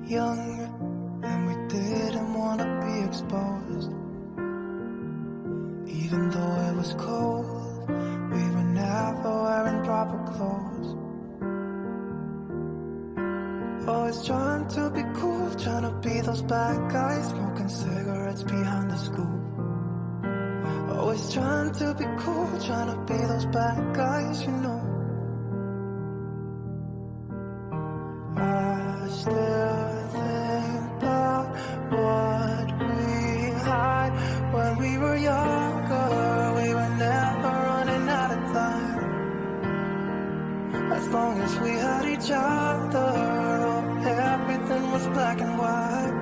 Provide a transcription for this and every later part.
young, and we didn't want to be exposed. Even though it was cold, we were never wearing proper clothes. Always trying to be cool, trying to be those bad guys, smoking cigarettes behind the school. Always trying to be cool, trying to be those bad guys, you know. I still think about what we had when we were younger. We were never running out of time. As long as we had each other, oh, everything was black and white.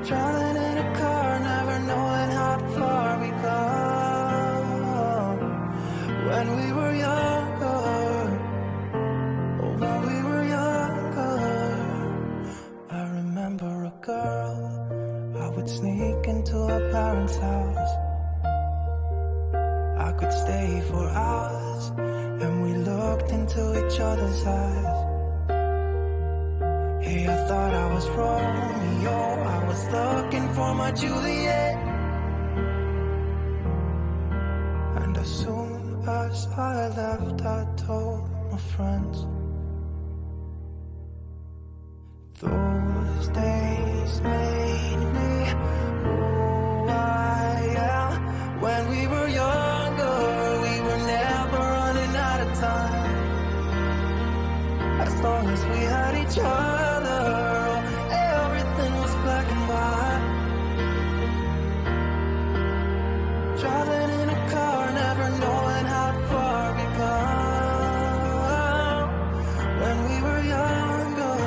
Driving in a car, never knowing how far we go. When we were younger, oh, when we were younger. I remember a girl, I would sneak into her parents' house. I could stay for hours, and we looked into each other's eyes. Hey, I thought I was Romeo, I was looking for my Juliet. And as soon as I left, I told my friends. Those days made me who I am. When we were younger, we were never running out of time. As long as we had each other, everything was black and white. Driving in a car, never knowing how far we go. When we were younger,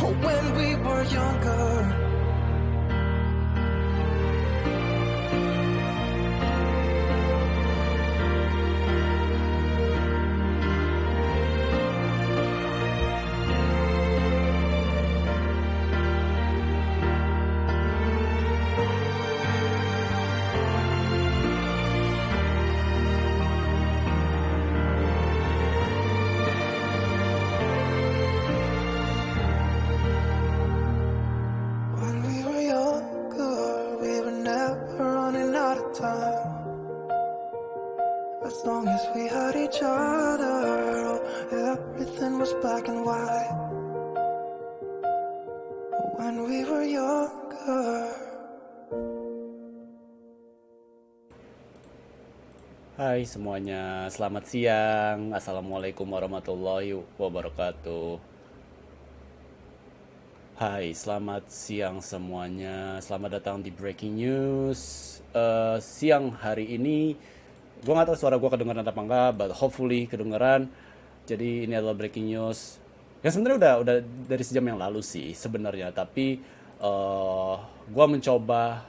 oh, when we were younger. As long as we had each other, everything was black and white. When we were younger. Hai semuanya, selamat siang. Assalamualaikum warahmatullahi wabarakatuh. Hai, selamat siang semuanya. Selamat datang di Breaking News. Siang hari ini, gue gak tahu suara gue kedengeran apa enggak, but hopefully kedengeran. Jadi ini adalah Breaking News. Yang sebenarnya udah dari sejam yang lalu sih sebenarnya, tapi gue mencoba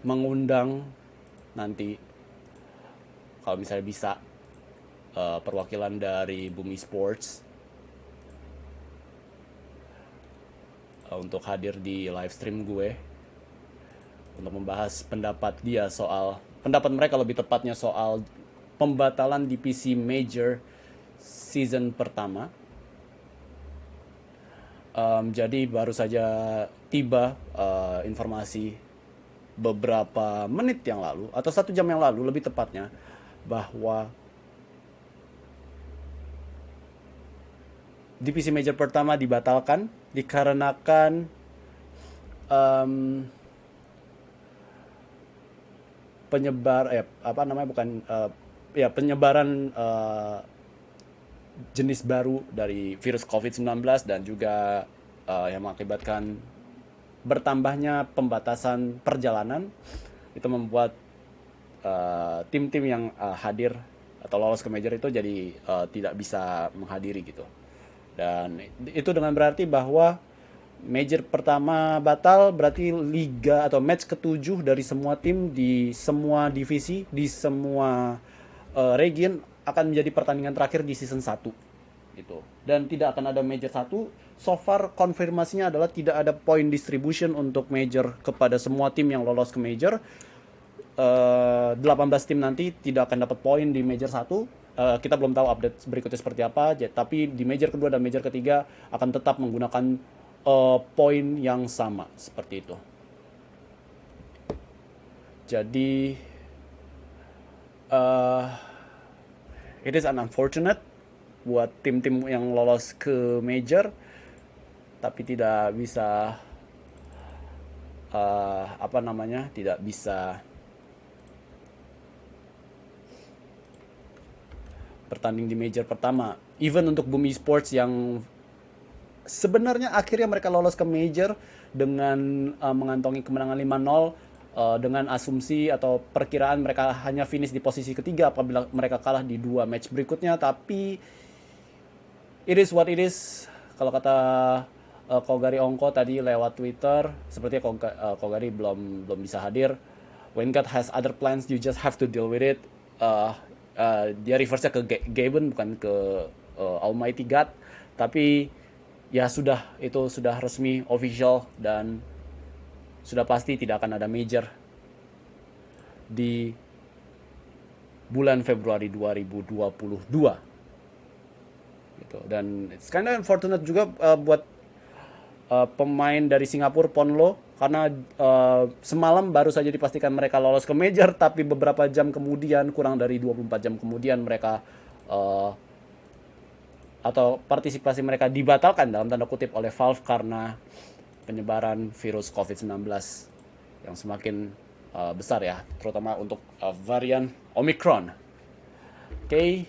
mengundang nanti kalau misalnya bisa perwakilan dari Bumi Sports untuk hadir di live stream gue untuk membahas pendapat mereka lebih tepatnya soal pembatalan DPC Major season pertama. Jadi baru saja tiba informasi beberapa menit yang lalu atau 1 jam yang lalu lebih tepatnya bahwa DPC Major pertama dibatalkan dikarenakan penyebaran jenis baru dari virus COVID-19 dan juga yang mengakibatkan bertambahnya pembatasan perjalanan. Itu membuat tim-tim yang hadir atau lolos ke major itu jadi tidak bisa menghadiri gitu. Dan itu dengan berarti bahwa major pertama batal, berarti liga atau match ke-7 dari semua tim di semua divisi, di semua region akan menjadi pertandingan terakhir di season 1 gitu. Dan tidak akan ada major 1. So far konfirmasinya adalah tidak ada point distribution untuk major kepada semua tim yang lolos ke major. 18 tim nanti tidak akan dapat poin di major 1 kita belum tahu update berikutnya seperti apa, tapi di major kedua dan major ketiga akan tetap menggunakan poin yang sama seperti itu. Jadi it is unfortunate buat tim-tim yang lolos ke major tapi tidak bisa tidak bisa bertanding di major pertama. Even untuk Boom Esports yang sebenarnya akhirnya mereka lolos ke major dengan mengantongi kemenangan 5-0 dengan asumsi atau perkiraan mereka hanya finish di posisi ketiga apabila mereka kalah di 2 match berikutnya, tapi it is what it is. Kalau kata Kogari Ongko tadi lewat Twitter, sepertinya Kogari belum bisa hadir. When God has other plans, you just have to deal with it. Dia reverse-nya ke Gaben, bukan ke Almighty God. Tapi ya sudah, itu sudah resmi, official, dan sudah pasti tidak akan ada major di bulan Februari 2022. Gitu. Dan it's kind of unfortunate juga buat pemain dari Singapura, Ponlo, karena semalam baru saja dipastikan mereka lolos ke major, tapi beberapa jam kemudian, kurang dari 24 jam kemudian, mereka atau partisipasi mereka dibatalkan dalam tanda kutip oleh Valve karena penyebaran virus COVID-19 yang semakin besar ya, terutama untuk varian Omicron. Oke.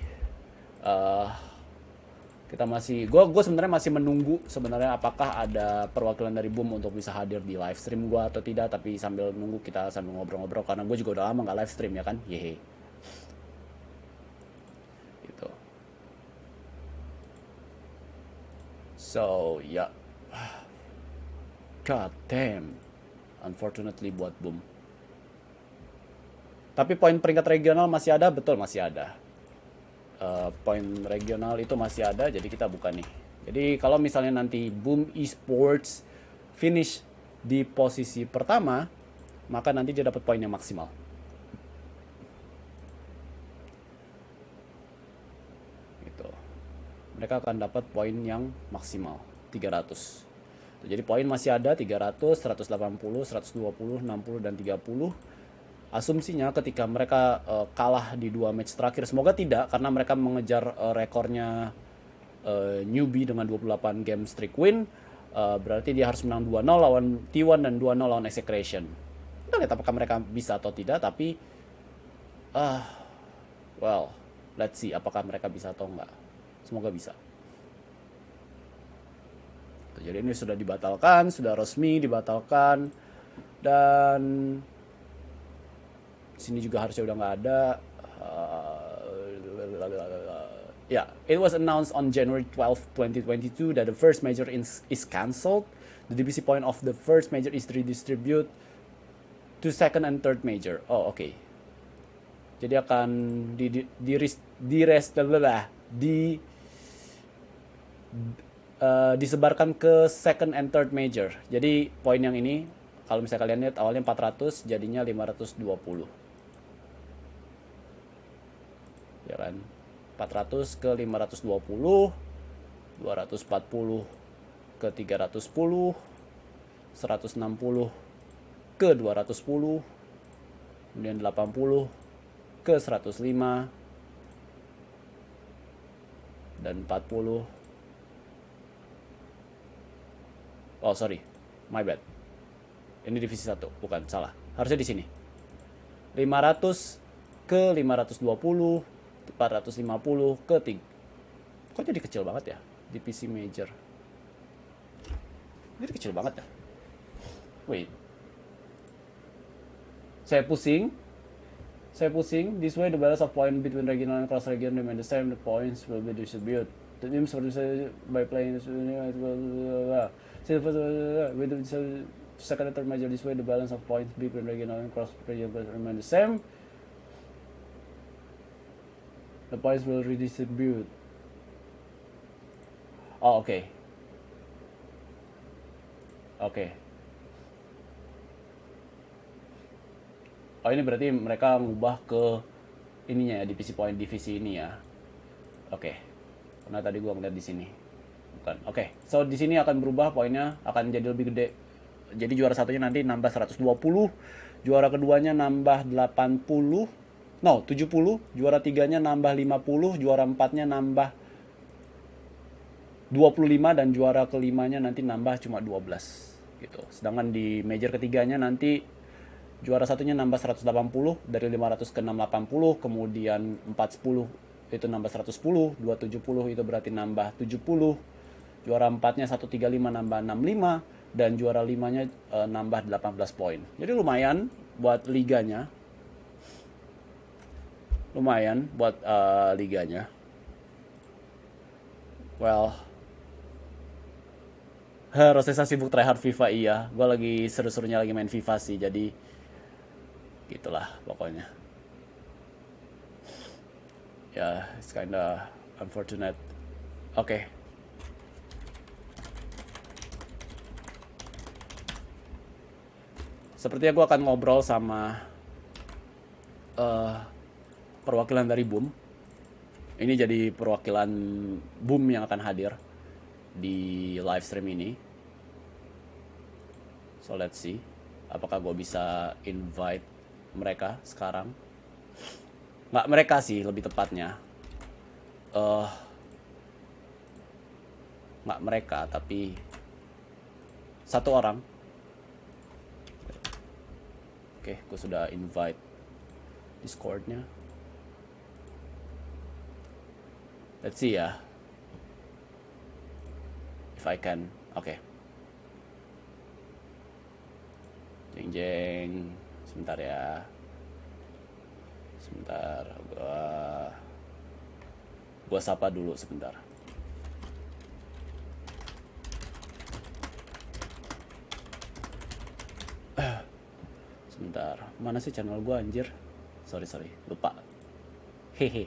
Kita masih, gue sebenarnya masih menunggu sebenarnya apakah ada perwakilan dari Boom untuk bisa hadir di live stream gue atau tidak, tapi sambil nunggu kita sambil ngobrol-ngobrol karena gue juga udah lama nggak live stream ya kan, yehe. Gitu. So ya, god damn, unfortunately buat Boom. Tapi poin peringkat regional masih ada, betul masih ada. Poin regional itu masih ada, jadi kita buka nih. Jadi kalau misalnya nanti Boom Esports finish di posisi pertama, maka nanti dia dapat poin yang maksimal. Gitu. Mereka akan dapat poin yang maksimal 300. Jadi poin masih ada 300, 180, 120, 60 dan 30. Asumsinya ketika mereka kalah di 2 match terakhir, semoga tidak, karena mereka mengejar rekornya newbie dengan 28 game streak win. Berarti dia harus menang 2-0 lawan T1 dan 2-0 lawan Execration. Kita lihat apakah mereka bisa atau tidak, tapi well, let's see apakah mereka bisa atau enggak. Semoga bisa. Jadi ini sudah dibatalkan, sudah resmi dibatalkan, dan sini juga harusnya udah nggak ada. Yeah, it was announced on January 12, 2022 that the first major is cancelled. The DPC point of the first major is redistributed to second and third major. Oh, oke. Okay. Jadi akan disebarkan ke second and third major. Jadi poin yang ini, kalau misalnya kalian lihat awalnya 400, jadinya 520. Ya kan, 400 ke 520, 240 ke 310, 160 ke 210, kemudian 80 ke 105, dan 40. Oh sorry, my bad. Ini divisi 1, bukan, salah. Harusnya di sini. 500 ke 520, 450 ke 3. Kok jadi kecil banget ya DPC major? Jadi kecil banget ya. Wait. Saya pusing. This way the balance of point between regional and cross region remain the same. The points will be distributed. The teams produce by playing with the second and third major. This way the balance of points between regional and cross region remain the same. The points will redistribute. Oh, oke. Oke. Oh, ini berarti mereka ngubah ke ininya ya, divisi point divisi ini ya. Oke. Karena tadi gua ngeliat di sini. Bukan. Oke. So di sini akan berubah, poinnya akan jadi lebih gede. Jadi juara satunya nanti nambah 120, juara keduanya nambah 80, no 70, juara tiganya nambah 50, juara empatnya nambah 25, dan juara kelimanya nanti nambah cuma 12 gitu. Sedangkan di major ketiganya nanti juara satunya nambah 180 dari 500 ke 680, kemudian 410 itu nambah 110, 270 itu berarti nambah 70, juara empatnya 135 nambah 65, dan juara limanya nambah 18 poin. Jadi lumayan buat liganya. Lumayan buat liganya. Well, Rosesa sibuk tryhard FIFA, iya. Gue lagi seru-serunya lagi main FIFA sih, jadi gitulah pokoknya. Ya, it's kinda unfortunate. Oke. Sepertinya gue akan ngobrol sama perwakilan dari BUM. Ini jadi perwakilan BUM yang akan hadir di live stream ini. So let's see, apakah gue bisa invite mereka sekarang? Nggak mereka sih, lebih tepatnya. Nggak mereka, tapi satu orang. Oke, gue sudah invite Discord-nya. Let's see ya. If I can. Oke. Jeng jeng. Sebentar ya. Sebentar. Gua sapa dulu sebentar. Sebentar. Mana sih channel gua anjir? Sorry. Lupa. Hehe.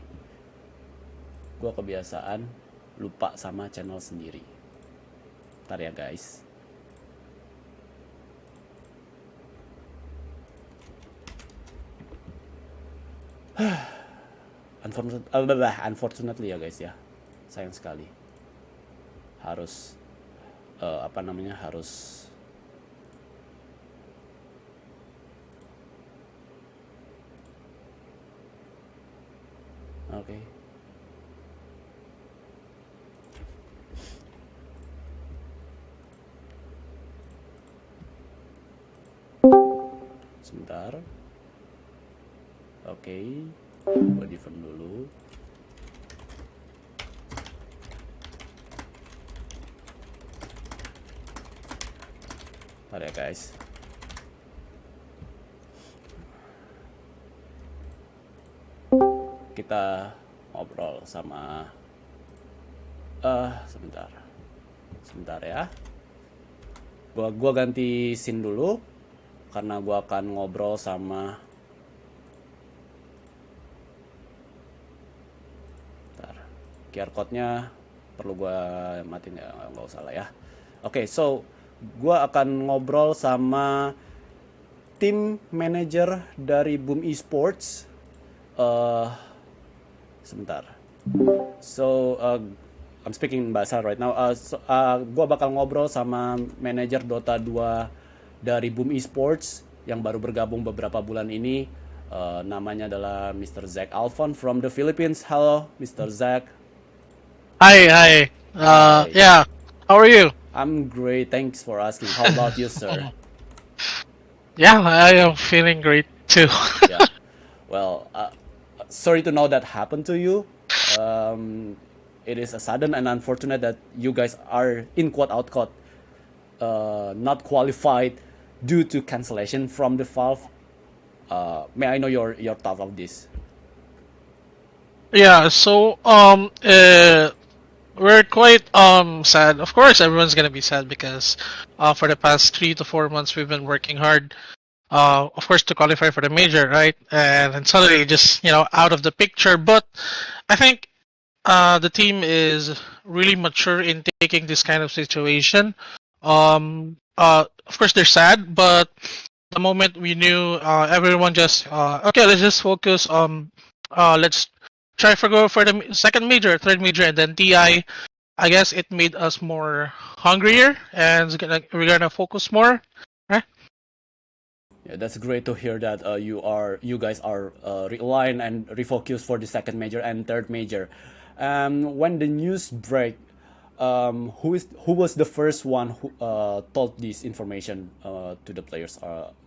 Gua kebiasaan lupa sama channel sendiri. Bentar ya guys. Unfortunately ya guys ya. Sayang sekali. Harus harus oke. Sebentar. Oke. Gua defend dulu. Bentar ya guys. Kita ngobrol sama sebentar ya. Gua ganti scene dulu karena gua akan ngobrol sama QR code-nya perlu gua matiin ya, nggak usah lah ya. Oke, so gua akan ngobrol sama tim manager dari Boom Esports. Sebentar. So I'm speaking bahasa right now. Gua bakal ngobrol sama manajer Dota 2 dari Boom Esports yang baru bergabung beberapa bulan ini. Namanya adalah Mr. Zach Alphon from the Philippines. Halo, Mr. Zach. Hi. Yeah. How are you? I'm great. Thanks for asking. How about you, sir? Yeah, I am feeling great too. Yeah. Well, sorry to know that happened to you. It is a sudden and unfortunate that you guys are in quote unquote not qualified due to cancellation from the Valve. May I know your thought of this? Yeah. So we're quite sad. Of course, everyone's gonna be sad because for the past 3 to 4 months we've been working hard. Of course, to qualify for the major, right? And then suddenly just out of the picture. But I think the team is really mature in taking this kind of situation. Of course, they're sad, but the moment we knew, everyone just okay, let's just focus. Let's try for go for the second major, third major, and then TI. I guess it made us more hungrier, and we're gonna focus more. Right? Yeah, that's great to hear that you guys are realigned and refocused for the second major and third major. When the news break, who was the first one who told this information to the players?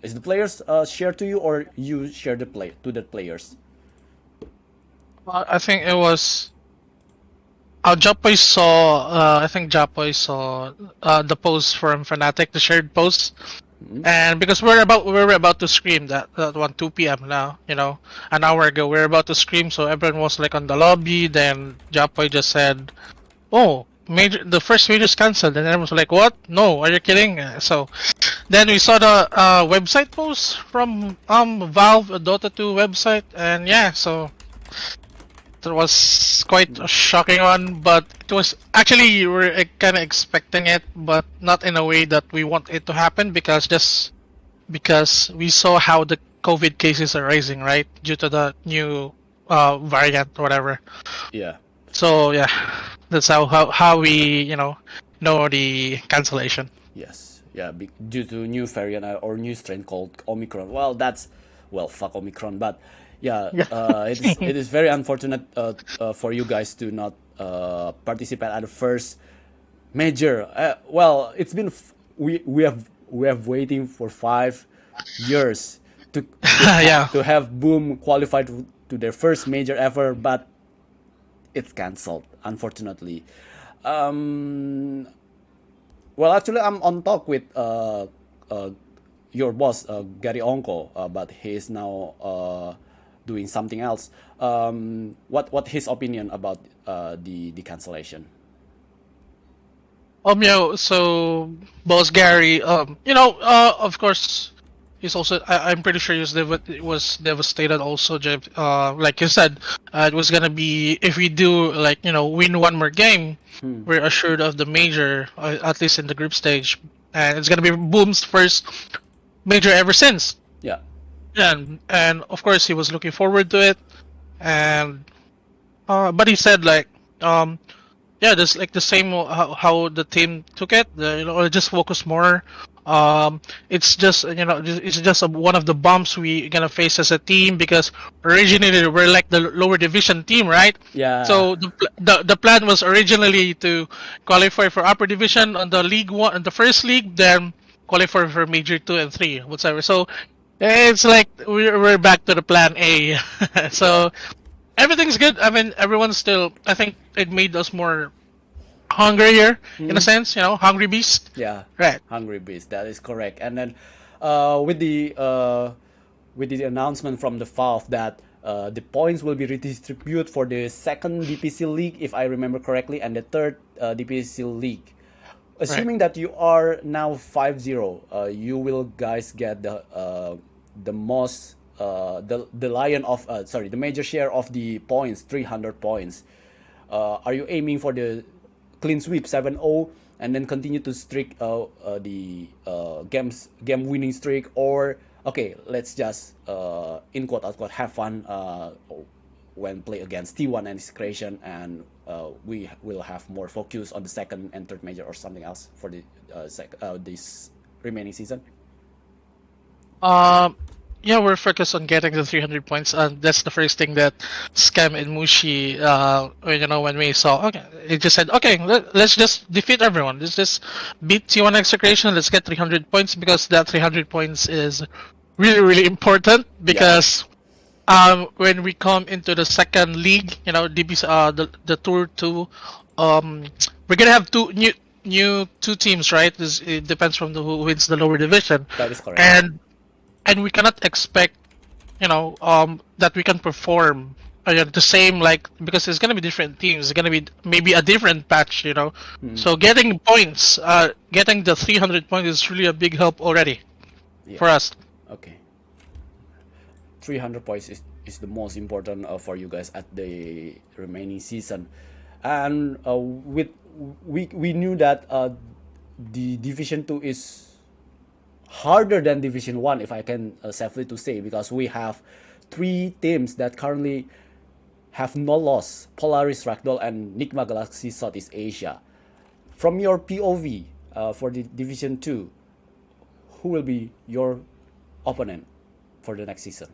Is the players share to you, or you share the play to the players? I think it was. Japoy saw. I think Japoy saw the post from Fnatic, the shared post, and because we're about to scream that one 2 p.m. now, an hour ago we're about to scream, so everyone was like on the lobby. Then Japoy just said, "Oh, the first major is cancelled," and everyone was like, "What? No, are you kidding?" So then we saw the website post from Valve, Dota 2 website, and yeah, so. It was quite a shocking one, but it was actually you were kind of expecting it, but not in a way that we want it to happen because we saw how the COVID cases are rising, right, due to the new variant or whatever. Yeah. So yeah, that's how we know the cancellation. Yes. Yeah. Due to new variant or new strain called Omicron. Well, fuck Omicron, but. Yeah, Yeah. it is very unfortunate for you guys to not participate at the first major. Well, it's been we have waiting for 5 years to Yeah. to have Boom qualified to their first major ever, but it's cancelled unfortunately. Um, well, actually, I'm on talk with your boss, Gary Onko, but he is now doing something else. What his opinion about the cancellation? Yeah, so Boss Gary, of course, he's also. I'm pretty sure was devastated. Also, Jeff, like you said, it was gonna be if we do win one more game, we're assured of the major, at least in the group stage, and it's gonna be Boom's first major ever since. Yeah. And of course he was looking forward to it, and but he said yeah, just like the same how the team took it. Just focus more. It's just it's just one of the bumps we gonna face as a team because originally we're like the lower division team, right? Yeah. So the plan was originally to qualify for upper division on the league one, on the first league, then qualify for major 2 and 3, whatever. So it's like we're back to the plan A. So everything's good. I mean, everyone's still. I think it made us more hungrier in a sense. Hungry beast. Yeah. Right. Hungry Beast. That is correct. And then with the announcement from the Valve that the points will be redistributed for the second DPC league, if I remember correctly, and the third DPC league. Assuming that you are now 5-0, you will guys get the most the lion of the major share of the points, 300 points. Are you aiming for the clean sweep 7-0 and then continue to streak the game winning streak, or okay, let's just in quote unquote have fun when play against T1 and his creation, and we will have more focus on the second and third major or something else for the this remaining season? Yeah, we're focused on getting the 300 points. That's the first thing that Scam and Mushi, when we saw, okay, it just said, okay, let's just defeat everyone. Let's just beat T1 Execration. Let's get 300 points because that 300 points is really, really important because when we come into the second league, DBC, the Tour 2, we're gonna have new two teams, right? It depends from who wins the lower division. That is correct. And we cannot expect, that we can perform the same, because it's gonna be different teams. It's gonna be maybe a different patch, So getting points, getting the 300 points is really a big help already for us. Okay. 300 points is the most important for you guys at the remaining season, and we knew that the Division 2 is harder than Division 1, if I can safely to say, because we have 3 teams that currently have no loss, Polaris Ragdoll and Nigma Galaxy Southeast Asia. From your POV for the Division 2, who will be your opponent for the next season?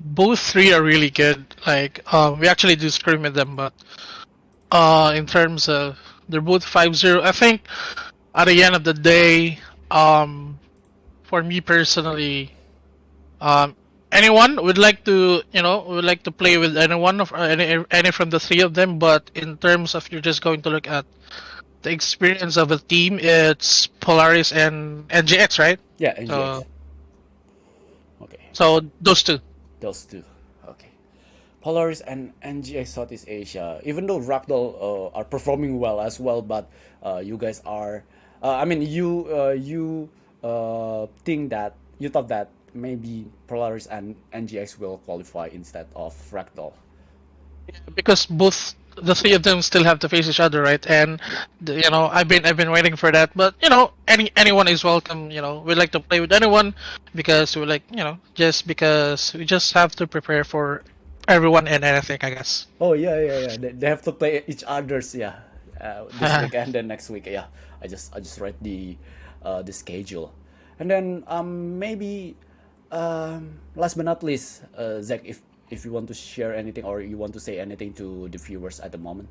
Both three are really good. Like, we actually do scrim with them, but in terms of they're both 5-0. I think at the end of the day, for me personally, anyone would like to, would like to play with anyone of any from the three of them. But in terms of you're just going to look at the experience of a team, it's Polaris and NGX, right? Yeah, NGX. Okay. So those two. Those two. Okay. Polaris and NGX Southeast Asia. Even though Ragdoll are performing well as well, but you guys are. I mean, you think that you thought that maybe Polaris and NGX will qualify instead of Ragdoll. Because both the three of them still have to face each other, right? And I've been waiting for that. But anyone is welcome. We like to play with anyone because we like just because we just have to prepare for everyone and anything, I guess. Oh yeah. They have to play each other's this week and then next week. Yeah, I just read the schedule, and then maybe last but not least, Zach, if you want to share anything or you want to say anything to the viewers at the moment.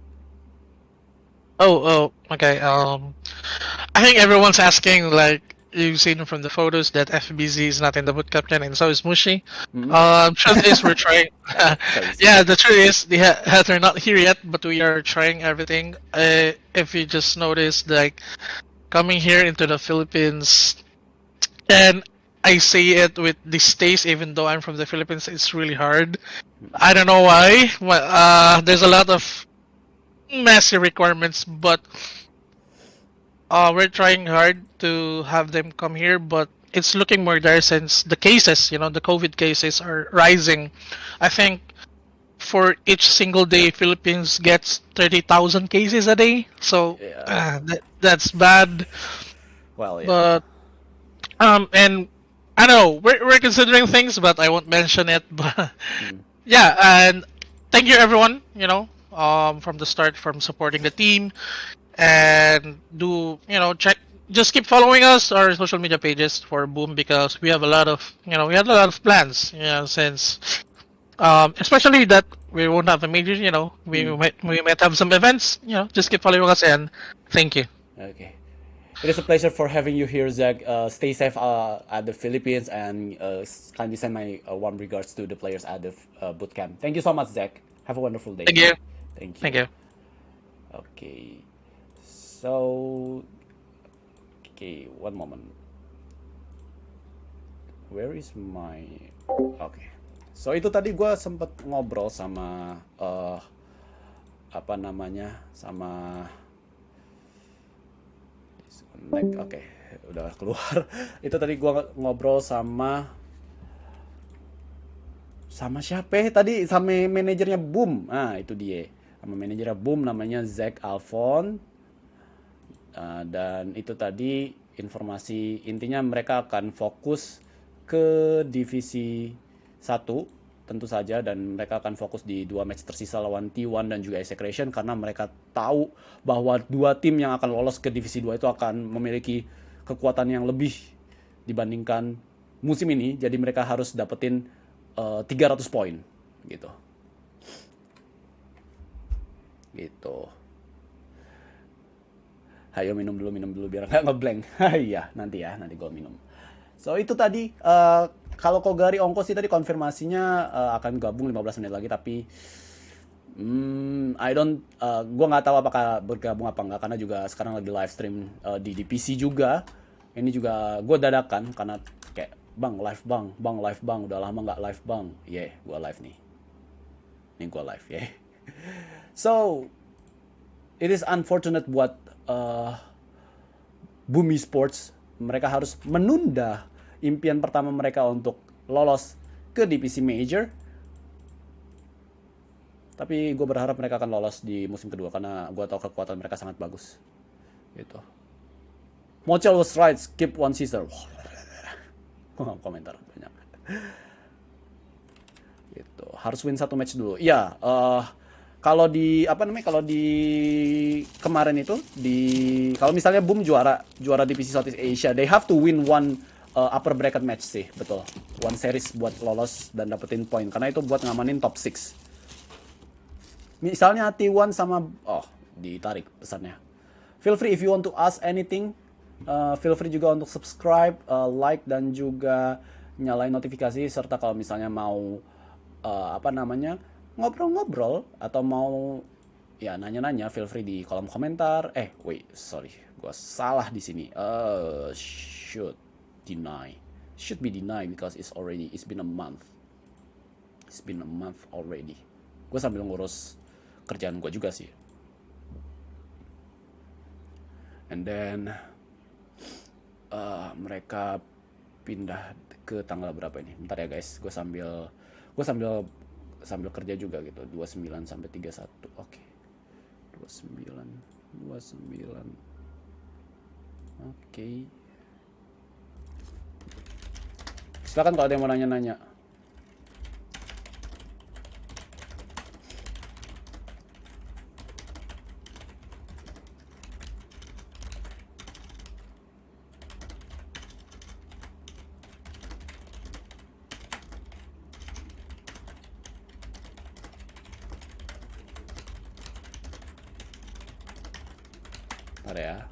Oh, okay. I think everyone's asking, like, you've seen from the photos that FBZ is not in the boot captain, and so is Mushi. Truth is, we're trying. Yeah, the truth is, they're not here yet, but we are trying everything. If you just noticed, like, coming here into the Philippines, and I say it with distaste, even though I'm from the Philippines, it's really hard. I don't know why. There's a lot of messy requirements, but we're trying hard to have them come here, but it's looking more dire since the cases, the COVID cases are rising. I think for each single day, Philippines gets 30,000 cases a day, so that's bad. Well, yeah. But and I know we're considering things, but I won't mention it. But yeah, and thank you everyone. From the start, from supporting the team, and check. Just keep following us, our social media pages for Boom, because we have a lot of we had a lot of plans. Since especially that we won't have a major. We might have some events. Just keep following us, and thank you. Okay. It is a pleasure for having you here, Zach. Stay safe at the Philippines, and kindly send my warm regards to the players at the boot camp. Thank you so much, Zach. Have a wonderful day. Thank you. Thank you. Thank you. Okay. So, one moment. Where is my... Okay. So, itu tadi gue sempet ngobrol sama... sama... Oke, udah keluar. Itu tadi gua ngobrol sama siapa tadi, sama manajernya Boom. Nah, itu dia. Sama manajernya Boom namanya Zach Alphon. Dan itu tadi informasi intinya mereka akan fokus ke divisi 1 tentu saja, dan mereka akan fokus di 2 match tersisa lawan T1 dan juga Execration karena mereka tahu bahwa 2 tim yang akan lolos ke divisi 2 itu akan memiliki kekuatan yang lebih dibandingkan musim ini, jadi mereka harus dapetin 300 poin gitu. Ayo minum dulu biar nggak ngeblank. Iya, nanti gue minum. So itu tadi kalau Kogari Ongko sih tadi konfirmasinya akan gabung 15 menit lagi, tapi gue nggak tahu apakah bergabung apa enggak karena juga sekarang lagi live stream di DPC juga. Ini juga gue dadakan karena kayak bang live bang, udah lama nggak live bang. Gue live nih. Ini gue live So it is unfortunate buat Boom Esports, mereka harus menunda impian pertama mereka untuk lolos ke DPC Major. Tapi gue berharap mereka akan lolos di musim kedua karena gue tahu kekuatan mereka sangat bagus. Gitu. Mochel was right, skip one sister. Gue gak komentar banyak. Gitu. Harus win satu match dulu. Ya, kalau di apa namanya? Kalau di kemarin itu kalau misalnya Boom juara DPC Southeast Asia, they have to win one upper bracket match sih, betul. One series buat lolos dan dapetin poin karena itu buat ngamanin top 6. Misalnya T1 sama ditarik pesannya. Feel free if you want to ask anything. Feel free juga untuk subscribe, like dan juga nyalain notifikasi serta kalau misalnya mau ngobrol-ngobrol atau mau ya nanya-nanya, feel free di kolom komentar. Sorry, gua salah di sini. Should be deny because it's been a month. It's been a month already. Gue sambil ngurus kerjaan gue juga sih. And then mereka pindah ke tanggal berapa ini? Bentar ya guys, gue sambil kerja juga gitu. 29 sampai 31. Oke. 29. Oke. Silakan kalau ada yang mau nanya-nanya. Bentar ya,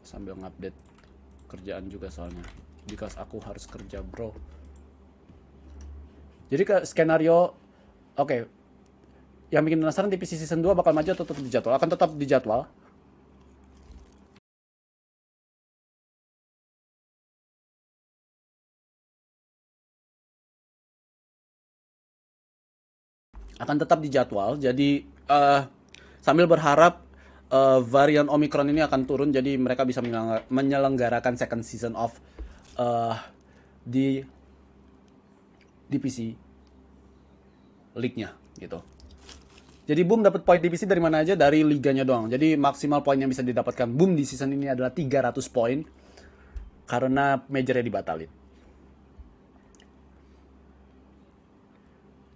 sambil ngupdate kerjaan juga soalnya, because aku harus kerja bro. Jadi ke skenario, oke. Yang bikin penasaran DPC season 2 bakal maju atau tetap dijadwal? Akan tetap dijadwal. Akan tetap dijadwal, jadi sambil berharap varian Omicron ini akan turun, jadi mereka bisa menyelenggarakan second season of di DPC League-nya gitu. Jadi Boom dapat poin DPC dari mana aja? Dari liganya doang. Jadi maksimal poin yang bisa didapatkan Boom di season ini adalah 300 poin karena majornya dibatalin.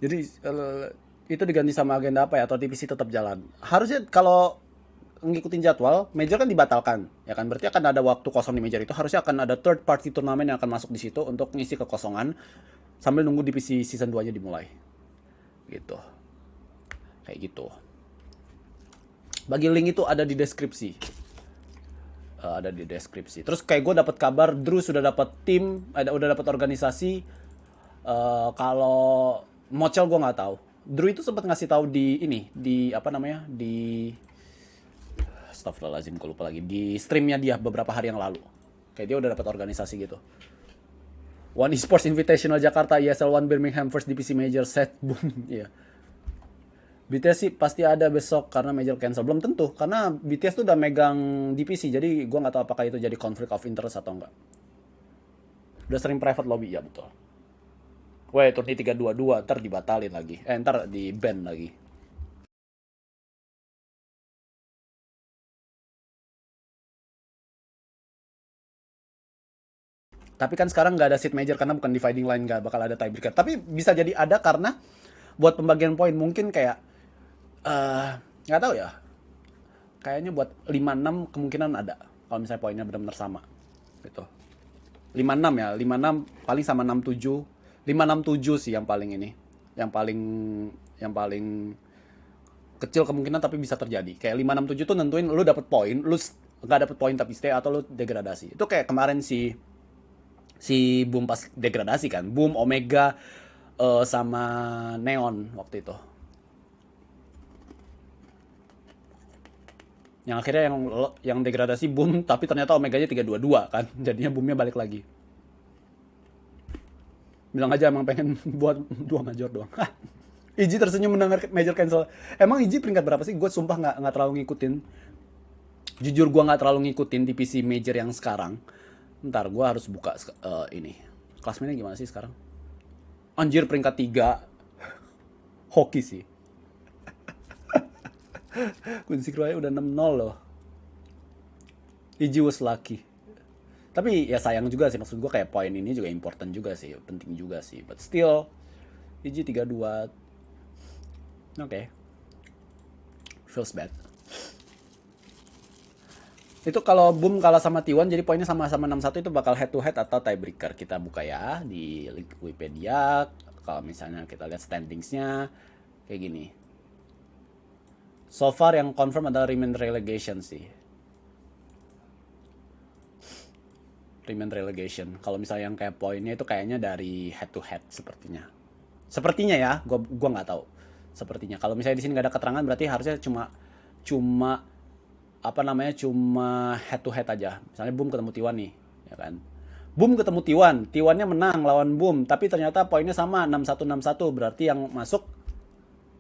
Jadi itu diganti sama agenda apa ya? Atau DPC tetap jalan? Harusnya kalau ngikutin jadwal, major kan dibatalkan, ya kan? Berarti akan ada waktu kosong di major itu. Harusnya akan ada third party turnamen yang akan masuk di situ untuk ngisi kekosongan sambil nunggu DPC season 2-nya dimulai. Gitu. Kayak gitu. Bagi link itu ada di deskripsi. Terus kayak gue dapat kabar Drew sudah dapat tim, udah dapat organisasi. Kalau Mocel gue nggak tahu. Drew itu sempat ngasih tahu di Astagfirullahaladzim, gue lupa lagi. Di streamnya dia beberapa hari yang lalu. Kayak dia udah dapat organisasi gitu. One Esports Invitational Jakarta, ESL One Birmingham First DPC Major set. Boom. Iya. BTS sih pasti ada besok karena major cancel. Belum tentu, karena BTS tuh udah megang DPC. Jadi gue nggak tahu apakah itu jadi conflict of interest atau enggak. Udah sering private lobby, ya betul. Weh, turni 322, ntar dibatalin lagi. Ntar di-ban lagi. Tapi kan sekarang nggak ada seed major karena bukan dividing line, nggak bakal ada tiebreaker. Tapi bisa jadi ada karena buat pembagian poin mungkin kayak nggak tahu ya. Kayaknya buat 5-6 kemungkinan ada kalau misalnya poinnya benar-benar sama. Gitu. 5-6 ya, 5-6 paling sama 6-7. 5-6-7 sih yang paling ini. Yang paling kecil kemungkinan tapi bisa terjadi. Kayak 5-6-7 tuh nentuin lu dapet poin, lu nggak dapet poin tapi stay atau lu degradasi. Itu kayak kemarin si Boom pas degradasi kan, Boom, Omega, sama Neon waktu itu. Yang akhirnya yang degradasi Boom, tapi ternyata Omeganya 322 kan, jadinya Boomnya balik lagi. Bilang aja emang pengen buat 2 major doang. Iji tersenyum mendengar major cancel. Emang Iji peringkat berapa sih? Gue sumpah nggak terlalu ngikutin. Jujur gue nggak terlalu ngikutin DPC major yang sekarang. Ntar gue harus buka ini. Klasmennya gimana sih sekarang? Anjir peringkat 3. Hoki sih. Quincy Croy udah 6-0 loh. Iji was lucky. Tapi ya sayang juga sih, maksud gue kayak poin ini juga important juga sih, penting juga sih. But still, PG 32. Oke. Feels bad. Itu kalau Boom kalah sama T1 jadi poinnya sama-sama 61 itu bakal head to head atau tiebreaker. Kita buka ya di link Wikipedia. Kalau misalnya kita lihat standingsnya kayak gini. So far yang confirm adalah remain relegation sih. Remain relegation. Kalau misalnya yang kayak poinnya itu kayaknya dari head to head sepertinya. Sepertinya ya, gua nggak tahu. Sepertinya. Kalau misalnya di sini nggak ada keterangan berarti harusnya cuma cuma head to head aja. Misalnya Boom ketemu T1 nih, ya kan. Boom ketemu T1, T1-nya menang lawan Boom, tapi ternyata poinnya sama 61-61, berarti yang masuk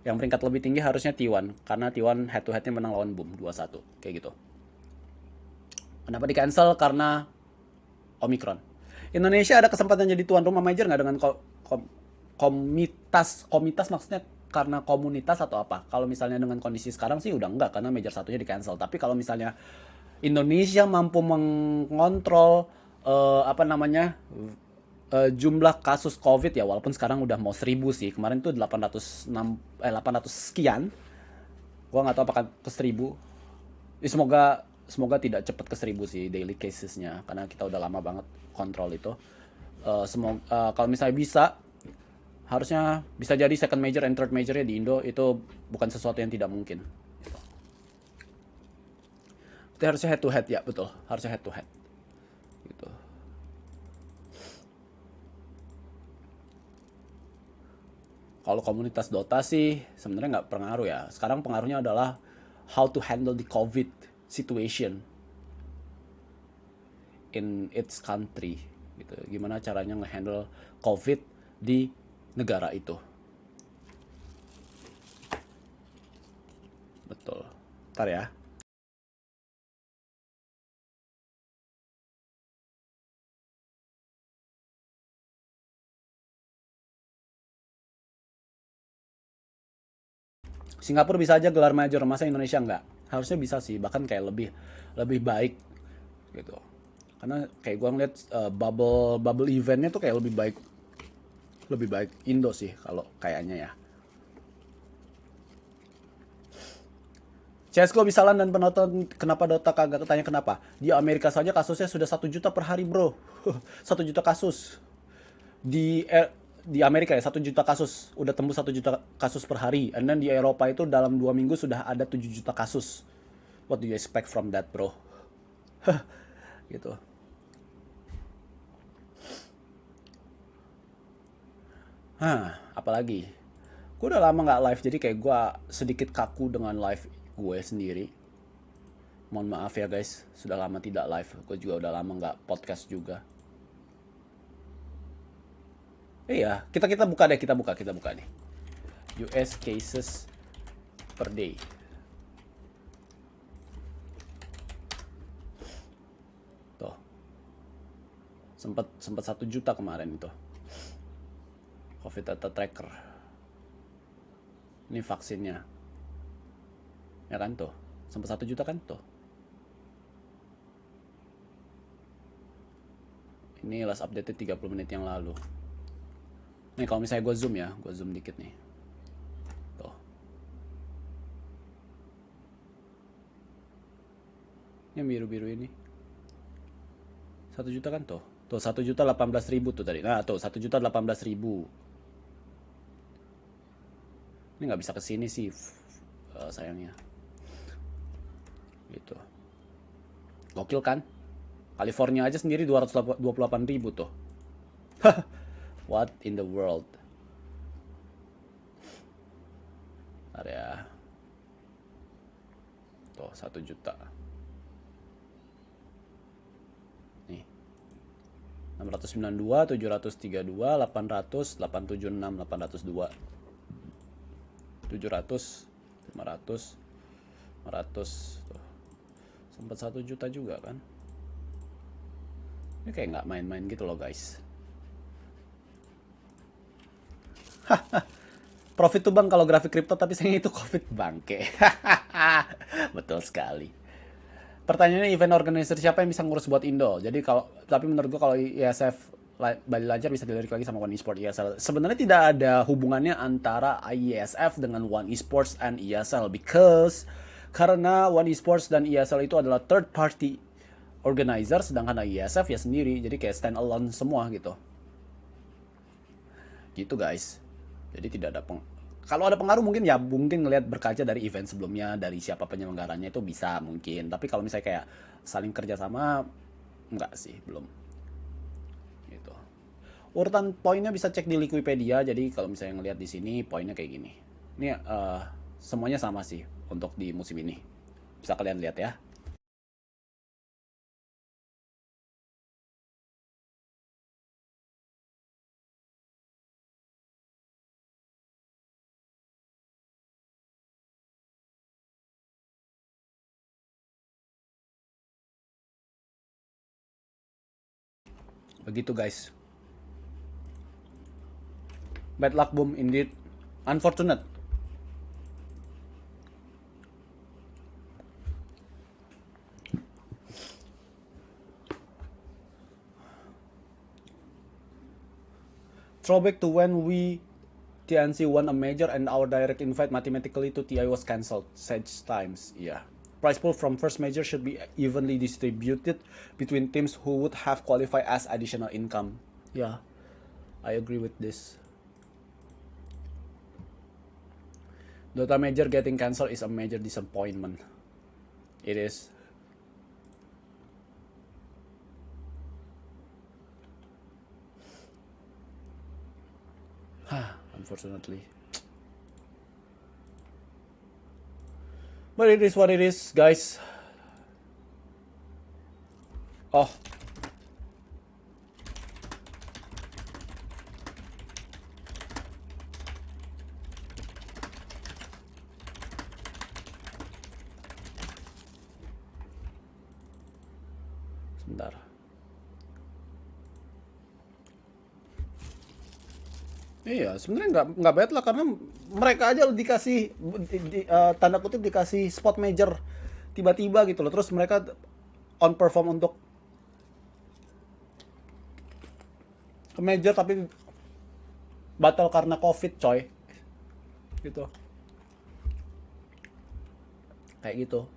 yang peringkat lebih tinggi harusnya T1 karena T1 head to head-nya menang lawan Boom 2-1, kayak gitu. Kenapa di cancel? Karena Omicron. Indonesia ada kesempatan jadi tuan rumah major nggak dengan komitas maksudnya karena komunitas atau apa? Kalau misalnya dengan kondisi sekarang sih udah enggak karena major satunya di cancel. Tapi kalau misalnya Indonesia mampu mengontrol jumlah kasus COVID ya, walaupun sekarang udah mau 1000 sih. Kemarin tuh 800 sekian. Gua nggak tahu apakah ke 1000. Semoga tidak cepat ke 1000 sih daily casesnya karena kita udah lama banget kontrol itu. Kalau misalnya bisa, harusnya bisa jadi second major and third majornya di Indo itu bukan sesuatu yang tidak mungkin. Itu harusnya head to head ya, betul. Harusnya head to head. Gitu. Kalau komunitas Dota sih sebenarnya nggak pengaruh ya. Sekarang pengaruhnya adalah how to handle the COVID situation in its country. Gitu. Gimana caranya ngehandle COVID di negara itu. Betul. Ntar ya. Singapura bisa aja gelar major, masa Indonesia enggak? Harusnya bisa sih, bahkan kayak lebih baik gitu. Karena kayak gue ngeliat bubble eventnya tuh kayak lebih baik Indo sih kalau kayaknya ya. CSGO bisa lan dan penonton kenapa Dota kagak ketanya kenapa? Di Amerika saja kasusnya sudah 1 juta per hari bro. 1 juta kasus. Di Amerika ya 1 juta kasus. Udah tembus 1 juta kasus per hari. And then di Eropa itu dalam 2 minggu sudah ada 7 juta kasus. What do you expect from that bro? Gitu. Apalagi gue udah lama nggak live jadi kayak gue sedikit kaku dengan live gue sendiri. Mohon maaf ya guys, sudah lama tidak live. Gue juga udah lama nggak podcast juga. Iya, kita buka deh, kita buka nih. US cases per day. Tuh. Sempat 1 juta kemarin itu. COVID data tracker. Ini vaksinnya. Ya kan tuh. Sempat 1 juta kan tuh. Ini last update 30 menit yang lalu. Nih kalau misalnya gue zoom ya. Gue zoom dikit nih. Tuh. Ini biru-biru ini. 1 juta kan tuh. Tuh 1 juta 18.000 tuh tadi. Nah tuh 1 juta 18.000. Ini nggak bisa kesini sih sayangnya. Gitu. Gokil kan? California aja sendiri 228.000 tuh. What in the world? Area. Tuh 1 juta. Nih. 692, 732, 800, 876, 802. 700, 500, 500 tuh. Sempat 1 juta juga kan. Ini kayak nggak main-main gitu loh guys. Profit tuh bang kalau grafik kripto, tapi sayangnya itu COVID bangke. Betul sekali. Pertanyaannya event organizer siapa yang bisa ngurus buat Indo? Jadi tapi menurut gua kalau ISF Bali lancar bisa dilirik lagi sama One Esport ESL. Sebenarnya tidak ada hubungannya antara IESF dengan One Esports and ESL because karena One Esports dan ESL itu adalah third party organizer, sedangkan IESF ya sendiri, jadi kayak stand alone semua gitu. Gitu guys. Jadi tidak ada kalau ada pengaruh mungkin ya mungkin ngelihat berkaca dari event sebelumnya, dari siapa penyelenggaranya itu bisa mungkin. Tapi kalau misalnya kayak saling kerjasama enggak sih, belum. Gitu. Urutan poinnya bisa cek di Wikipedia. Jadi kalau misalnya ngelihat di sini poinnya kayak gini. Ini semuanya sama sih untuk di musim ini. Bisa kalian lihat ya. Begitu guys. Bad luck boom indeed. Unfortunate. Throwback to when we TNC won a major and our direct invite mathematically to TI was cancelled. Such times, yeah. Prize pool from first major should be evenly distributed between teams who would have qualified as additional income. Yeah, I agree with this. Dota major getting cancelled is a major disappointment. It is. Unfortunately. But it is what it is, guys. Oh. Sebentar. Iya, sebenarnya nggak bad lah karena mereka aja dikasih tanda kutip dikasih spot major tiba-tiba gitu loh. Terus mereka on perform untuk ke major tapi batal karena COVID, coy. Gitu. Kayak gitu.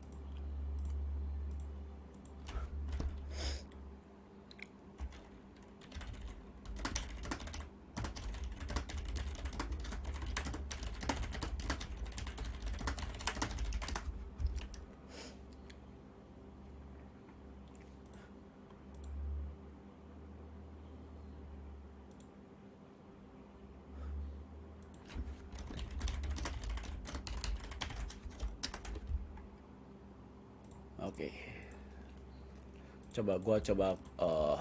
Oke. Gua coba oh.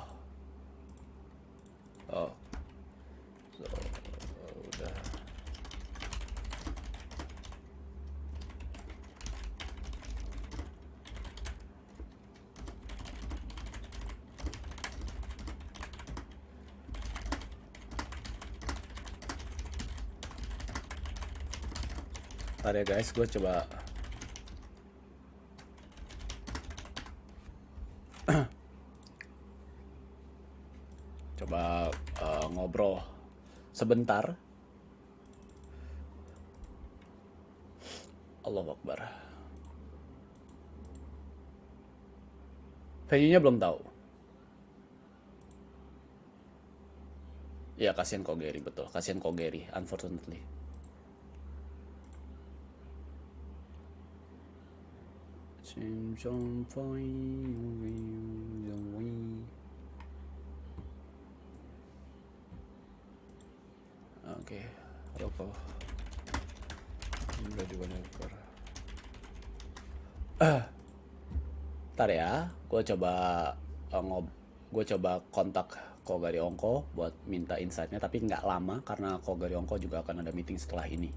So, udah. Ntar ya guys, gue coba ngobrol sebentar. Allahu Akbar. Venue-nya belum tahu. Ya kasihan Kogeri, betul. Kasihan Kogeri, unfortunately. Oke, rokok. Ready whenever. Ntar ya, gue coba kontak Kogari Ongko buat minta insight-nya, tapi nggak lama karena Kogari Ongko juga akan ada meeting setelah ini.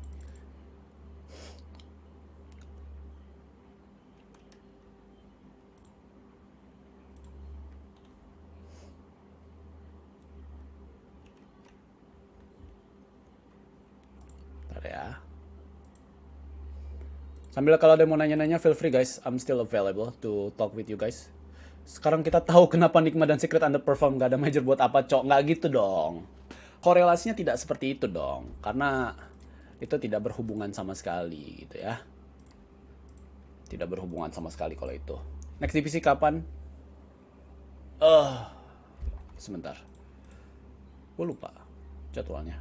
Ya. Sambil kalau ada mau nanya-nanya, feel free guys, I'm still available to talk with you guys. Sekarang kita tahu kenapa Nigma dan Secret underperform, nggak ada major buat apa, Cok. Nggak gitu dong. Korelasinya tidak seperti itu dong. Karena itu tidak berhubungan sama sekali gitu ya. Tidak berhubungan sama sekali kalau itu. Next DPC kapan? Sebentar. Gue lupa jadwalnya.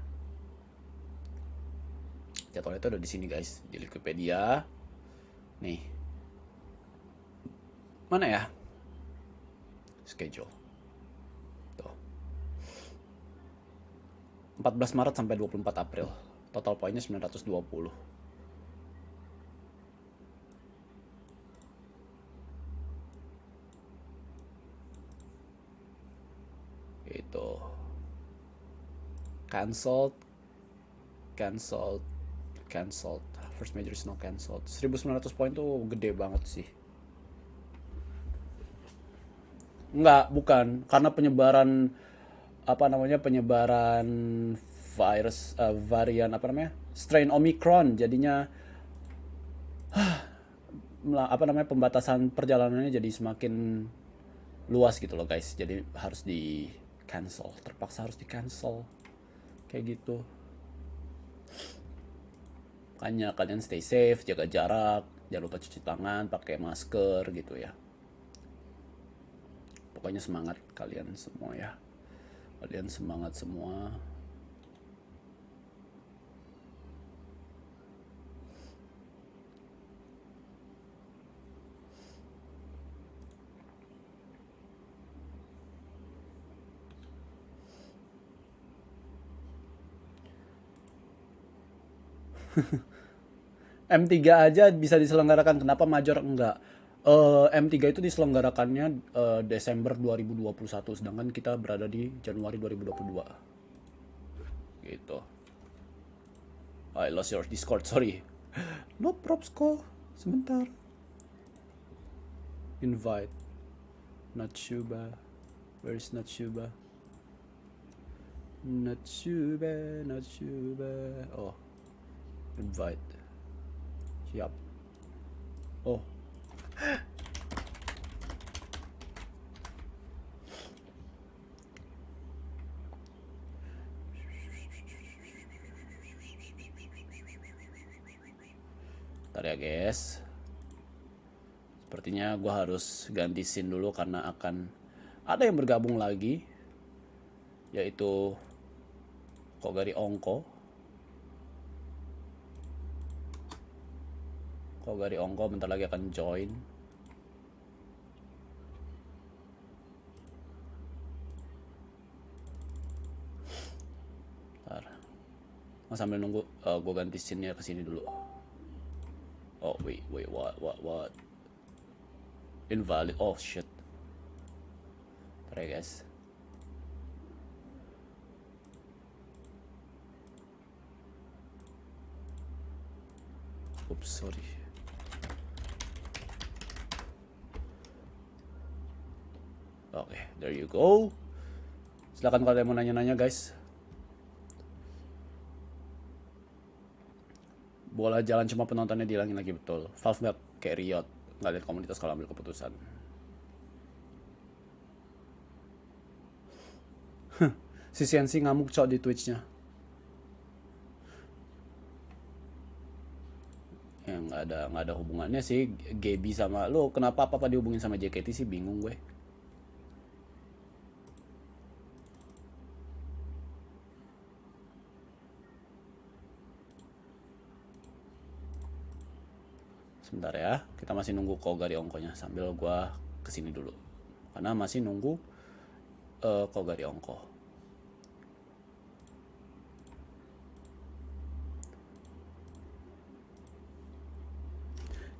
Jadwalnya itu ada di sini guys, di Wikipedia. Nih. Mana ya? Schedule. Tuh. 14 Maret sampai 24 April. Total poinnya 920. Itu. Cancelled. First major is not cancelled. 1900 poin tuh gede banget sih. Enggak, bukan. Karena penyebaran penyebaran virus varian strain Omicron, jadinya pembatasan perjalanannya jadi semakin luas gitu loh guys. Jadi harus di cancel, terpaksa harus di cancel kayak gitu. Makanya kalian stay safe, jaga jarak, jangan lupa cuci tangan, pakai masker gitu ya. Pokoknya semangat kalian semua ya. Kalian semangat semua. M3 aja bisa diselenggarakan, kenapa Major enggak? M3 itu diselenggarakannya Desember 2021, sedangkan kita berada di Januari 2022. Gitu. I lost your Discord, sorry. No props kok, sebentar. Invite. Natsuba. Where is Natsuba? Natsuba. Oh. Invite. Siap. Oh. Bentar ya guys. Sepertinya gue harus ganti scene dulu karena akan ada yang bergabung lagi, yaitu Kogari Ongko. Kogari Ongko bentar lagi akan join. Bentar. Sambil nunggu gue ganti scene-nya ke sini dulu. Oh wait, what? Invalid. Oh shit. Bentar ya guys. Oops, sorry. Oke, there you go. Silakan kalau ada yang mau nanya-nanya guys. Bola jalan cuma penontonnya dihilangin lagi, betul. Valve nggak kayak Riot, nggak lihat komunitas kalau ambil keputusan. Si CNC ngamuk cok di Twitch-nya. Ya nggak ada hubungannya sih Gaby sama lo. Kenapa apa dihubungin sama JKT sih, bingung gue. Sebentar ya, kita masih nunggu Kogari Ongkonya sambil gua kesini dulu. Karena masih nunggu Kogari Ongko.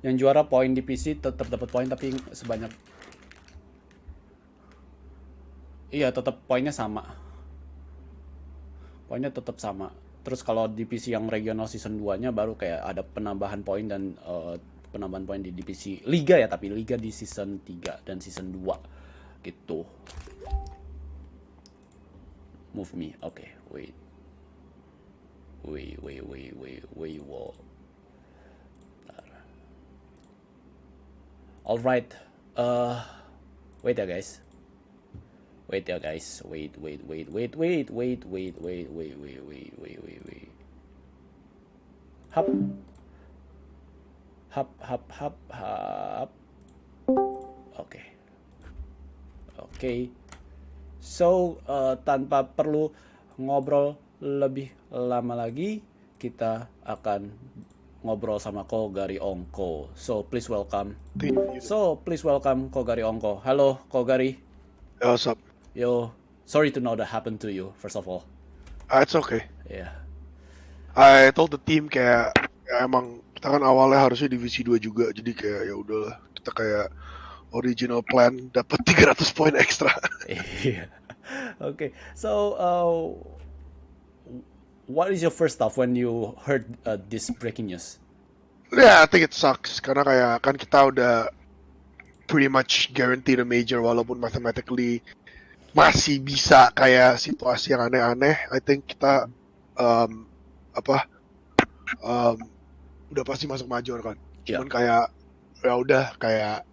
Yang juara poin di PC tetap dapat poin tapi sebanyak. Iya, tetap poinnya sama. Poinnya tetap sama. Terus kalau di PC yang regional season 2-nya baru kayak ada penambahan poin dan penambahan poin di DPC Liga ya, tapi Liga di season 3 dan season 2 gitu. Move me. Oke, wait. Wow. Alright. Wait ya guys. Wait ya guys. Wait. Hap. Hap. Oke. So, tanpa perlu ngobrol lebih lama lagi, kita akan ngobrol sama Kogari Ongko. So, please welcome. Kogari Ongko. Halo, Kogari. What's up? Yo, sorry to know that happened to you, first of all. It's okay. Yeah. I told the team kayak emang kita kan awalnya harusnya divisi 2 juga, jadi kayak ya udahlah kita kayak original plan dapat 300 poin ekstra. Yeah. Okay. So, what is your first thought when you heard this breaking news? Yeah, I think it sucks karena kayak kan kita udah pretty much guaranteed a major walaupun mathematically masih bisa kayak situasi yang aneh-aneh. I think kita udah pasti masuk major kan. Cuman kayak ya udah kayak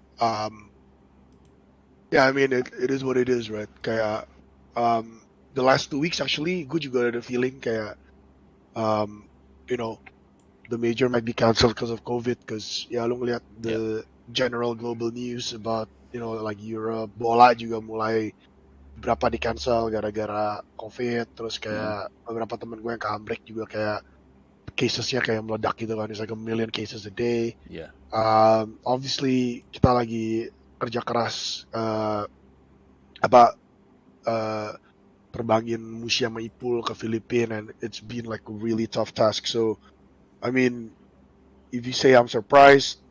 I mean it is what it is, right? Kayak the last 2 weeks actually gue juga ada feeling kayak you know, the major might be cancelled because of COVID, because ya lu ngeliat the general global news about, you know, like Europe, bola juga mulai berapa di cancel gara-gara COVID, terus kayak beberapa temen gue yang ke Amrik juga kayak casesnya kayak meledak gitu kan, it's like 1 million cases a day. Obviously kita lagi kerja keras terbangin Musi sama Ipul ke Filipina, and it's been like a really tough task. So I mean, if you say I'm surprised,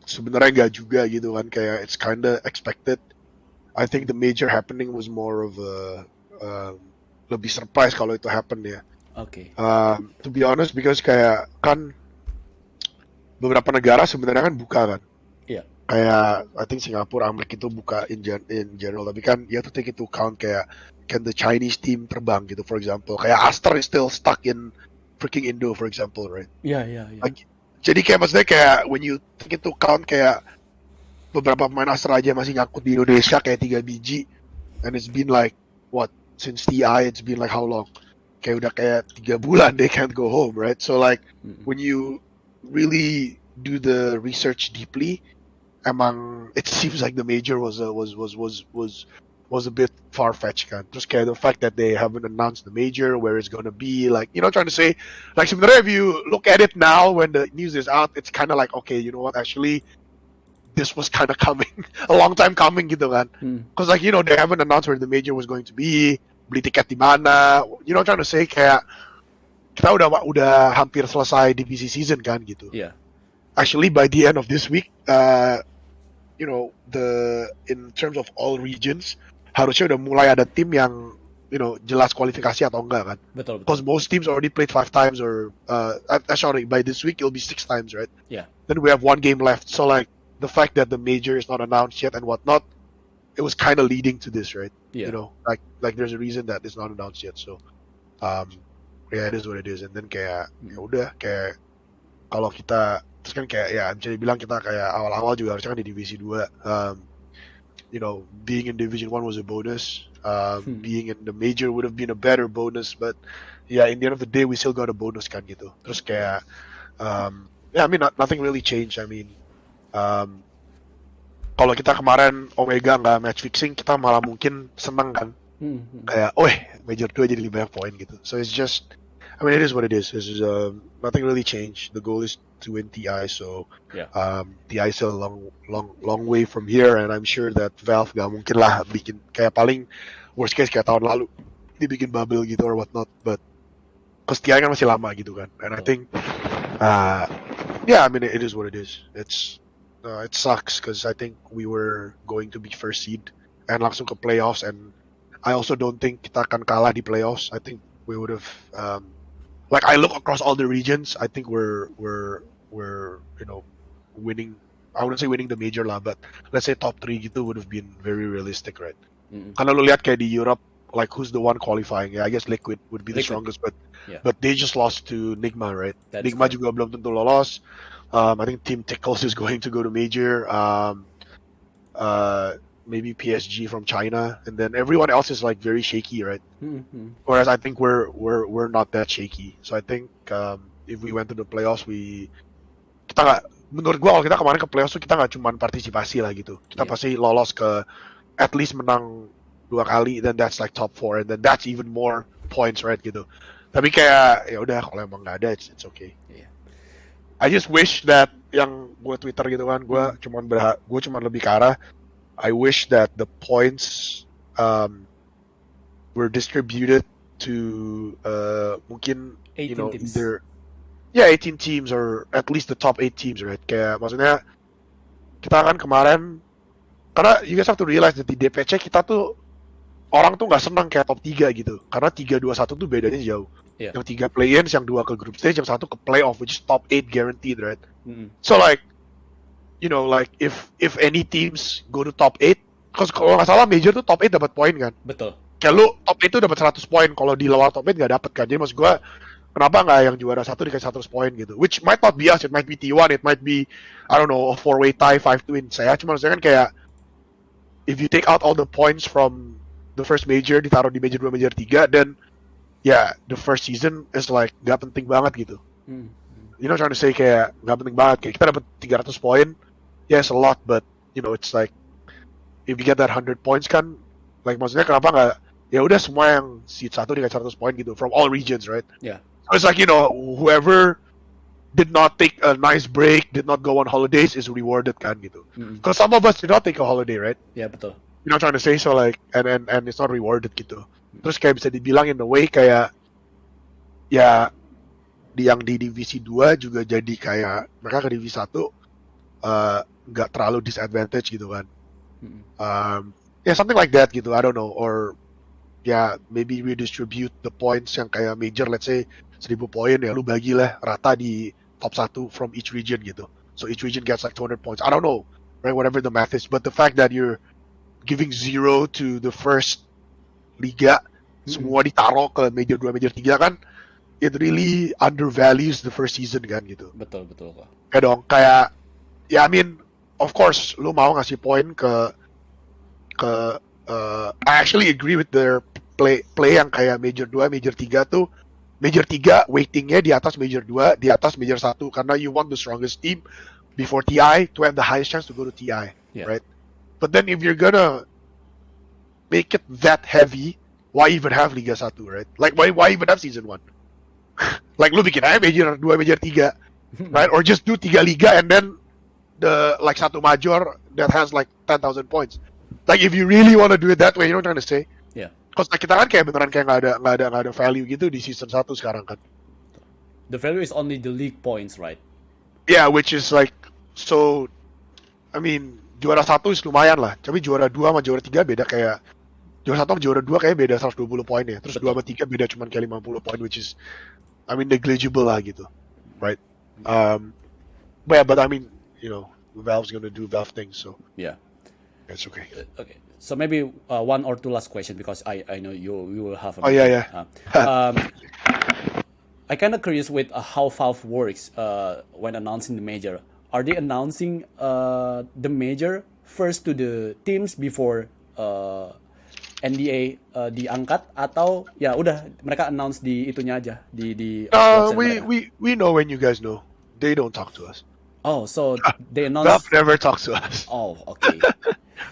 sebenarnya nggak juga gitu kan, kayak it's kinda expected. I think the major happening was more of a lebih surprise kalau itu happen ya. Okay. To be honest, because kayak kan beberapa negara sebenarnya kan buka kan. Iya. Kayak I think Singapura, Amerika itu buka in general, tapi kan you have to take into account kayak can the Chinese team terbang gitu, for example. Kayak Aster is still stuck in freaking Indo, for example, right? Yeah. Like, jadi kayak maksudnya kayak when you take into account kayak beberapa pemain Astra aja masih nyangkut di Indonesia kayak 3 biji, and it's been like what, since TI it's been like how long? Kayak udah kayak 3 bulan they can't go home, right? So like when you really do the research deeply, emang it seems like the major was a bit far-fetched kan. Terus kayak the fact that they haven't announced the major, where it's gonna be, like, you know, trying to say, like, sebenarnya if you look at it now when the news is out, it's kind of like, okay, you know what, actually this was kind of coming, a long time coming gitu kan. Because like, you know, they haven't announced where the major was going to be, beli tiket di mana, you know, trying to say kayak kita udah hampir selesai DPC season kan gitu. Yeah. Actually by the end of this week, you know, in terms of all regions, harusnya udah mulai ada tim yang, you know, jelas kualifikasi atau enggak kan. Betul. Because most teams already played 5 times, or sorry, by this week it'll be 6 times, right? Yeah. Then we have 1 game left. So like the fact that the major is not announced yet and whatnot, it was kind of leading to this, right? Yeah. You know, like there's a reason that it's not announced yet. So yeah, it is what it is. And then kayak ya udah kayak kalau kita terus kan kayak ya bisa dibilang kita kayak awal-awal juga harusnya kan di divisi 2. You know, being in Division 1 was a bonus. Being in the major would have been a better bonus, but yeah, in the end of the day, we still got a bonus kan gitu. Terus kayak, yeah, I mean, nothing really changed. I mean, kalau kita kemarin Omega nggak match fixing, kita malah mungkin seneng kan. Kayak, major 2 jadi lebih banyak poin gitu. So it's just, I mean, it is what it is. This is nothing really changed. The goal is to win TI, so TI is still a long way from here, and I'm sure that Valve gak mungkin lah bikin kayak paling worst case kayak tahun lalu dibikin bubble gitu or whatnot, but cause TI kan masih lama gitu kan, and I think yeah, I mean it is what it is. It sucks because I think we were going to be first seed and langsung ke playoffs, and I also don't think kita akan kalah di playoffs. I think we would have like I look across all the regions, I think we're you know winning. I wouldn't say winning the major lah, but let's say top 3 gitu would have been very realistic, right? Karena lu lihat kayak di Europe, like who's the one qualifying? Yeah, I guess Liquid would be the strongest, but they just lost to Nigma, right? Nigma juga belum tentu lolos. I think Team Tickles is going to go to major. maybe PSG from China, and then everyone else is like very shaky, right? Mm-hmm. Whereas I think we're not that shaky. So I think if we went to the playoffs, kita nggak, menurut gua kalau kita kemarin ke playoffs tuh kita nggak cuma partisipasi lah gitu. Kita Iya. pasti lolos ke at least menang 2 kali, then that's like top 4, and then that's even more points, right gitu. Tapi kayak ya udah kalau emang nggak ada, it's okay. Iya. I just wish that yang gue Twitter gitu kan, gue cuman lebih ke arah, I wish that the points were distributed to mungkin 18 teams. either 18 teams or at least the top 8 teams, right? Kayak maksudnya kita kan kemarin, karena you guys have to realize that di DPC kita tuh orang tuh nggak senang kayak top 3 gitu, karena 3-2-1 tuh bedanya jauh. Yeah. Yang 3 play-ins, yang 2 ke group stage, yang 1 ke playoff, which is top 8 guaranteed, right? Mm-hmm. So like, like if any teams go to top 8, because kalau nggak salah major tuh top 8 dapat poin kan? Betul. Kayak lu top 8 tuh dapat 100 poin, kalau di luar top 8 nggak dapat kan? Jadi maksud gue, kenapa nggak yang juara 1 dikasih 100 poin gitu? Which might not be us, it might be T1, it might be, I don't know, a 4-way tie, 5-2 saya. Cuma maksudnya kan kayak, if you take out all the points from the first major, ditaruh di major 2, major 3, then the first season is like gak penting banget gitu. You know, trying to say kayak gak penting banget. Kayak kita dapat 300 poin, it's a lot, but it's like if you get that 100 points kan, like maksudnya kenapa nggak ya udah semua yang seed 1 dikasih 100 poin gitu from all regions, right? Yeah. So it's like whoever did not take a nice break, did not go on holidays is rewarded kan gitu. Because some of us did not take a holiday, right? Yeah, betul. You know, trying to say, so like and it's not rewarded gitu. Terus kayak bisa dibilang in a way kayak ya yang di divisi 2 juga jadi kayak mereka ke divisi 1 nggak terlalu disadvantage gitu kan. Something like that gitu, I don't know, or maybe redistribute the points yang kayak major, let's say 1000 poin ya lu bagilah rata di top 1 from each region gitu. So each region gets like 200 points. I don't know, right, whatever the math is, but the fact that you're giving 0 to the first liga, semua ditaruh ke major 2, major 3 kan, it really undervalues the first season kan gitu. Betul kok. Kayak dong, kayak I mean, of course lu mau ngasih poin ke I actually agree with their play yang kayak major 2, major 3 tuh, major 3 weightingnya di atas major 2, di atas major 1, karena you want the strongest team before TI to have the highest chance to go to TI, right? But then if you're gonna make it that heavy, why even have Liga 1, right? Like why even have season 1? Like lu bikin aja major 2, major 3, right? Or just do 3 liga and then the like 1 major that has like 10,000 points. Like if you really want to do it that way, you know what I'm trying to say? Yeah. Because like, kita kan kayak beneran kayak nggak ada value gitu di season 1 sekarang kan. The value is only the league points, right? Yeah, which is like, so I mean, juara 1 is lumayan lah, tapi juara 2 sama juara 3 beda, kayak juara 1 sama juara 2 kayak beda 120 poin ya, terus 2 sama 3 beda cuman kayak 50 poin, which is, I mean, negligible lah gitu, right? But I mean, Valve's gonna do Valve things, so yeah, it's okay. Okay, so maybe 1 or 2 last question, because I know you will have a I kind of curious with how Valve works when announcing the major. Are they announcing the major first to the teams before NDA diangkat, atau ya udah mereka announce di itunya aja di we know when you guys know. They don't talk to us. Oh, so they announce. Valve never talks to us. Oh, okay.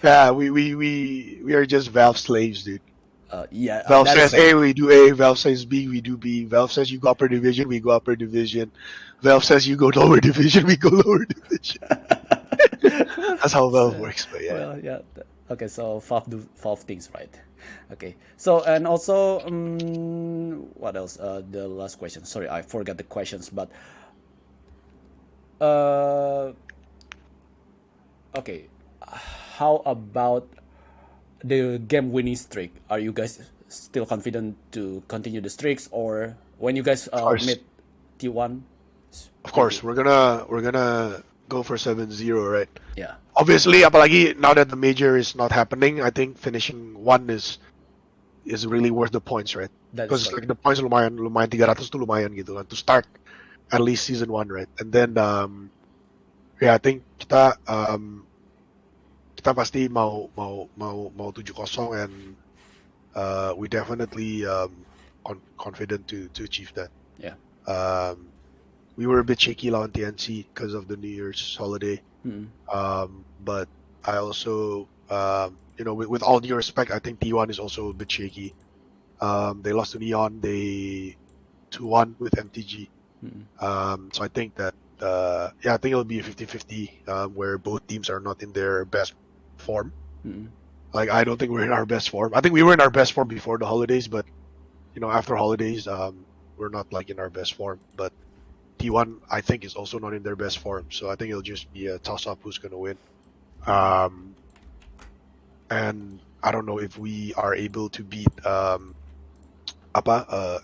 Yeah, we are just Valve slaves, dude. Yeah. Valve says A, we do A. Valve says B, we do B. Valve says you go upper division, we go upper division. Valve says you go lower division, we go lower division. That's how Valve works, but yeah. Well, yeah. Okay, so Valve do Valve things, right? Okay. So, and also, what else? The last question. Sorry, I forgot the questions, but okay. How about the game winning streak? Are you guys still confident to continue the streaks, or when you guys meet T1? Of course, we're gonna go for 7-0, right? Yeah. Obviously, apalagi now that the major is not happening, I think finishing 1 is really worth the points, right? Because like the points lumayan 300 tuh lumayan gitu kan to start at least season 1, right? And then I think kita kita pasti mau 7-0 and we definitely confident to achieve that. Yeah. We were a bit shaky lawan TNC because of the New Year's holiday. But I also, with all due respect, I think T1 is also a bit shaky. They lost to Neon. They 2-1 with MTG. So I think that, I think it'll be a 50-50 where both teams are not in their best form. Like, I don't think we're in our best form. I think we were in our best form before the holidays, but, after holidays, we're not, like, in our best form. But T1, I think, is also not in their best form. So I think it'll just be a toss-up who's going to win. And I don't know if we are able to beat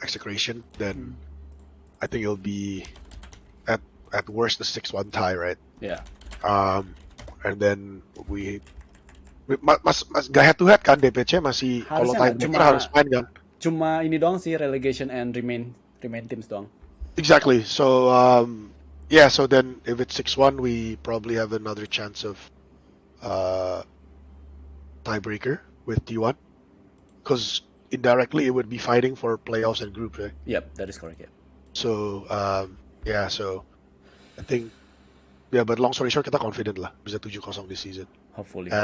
Execration, then I think it'll be at worst a 6-1 tie, right? Yeah. And then we mas gak head to head kan DPC masih kalau Harusnya tiebreaker harus main kan. Cuma ini doang sih, relegation and remain teams doang. Exactly. So so then if it's 6-1, we probably have another chance of tiebreaker with T1, because indirectly it would be fighting for playoffs and group, right? Yep, that is correct. Yeah. So so I think but long story short, kita confident lah bisa 7-0 this season. Hopefully.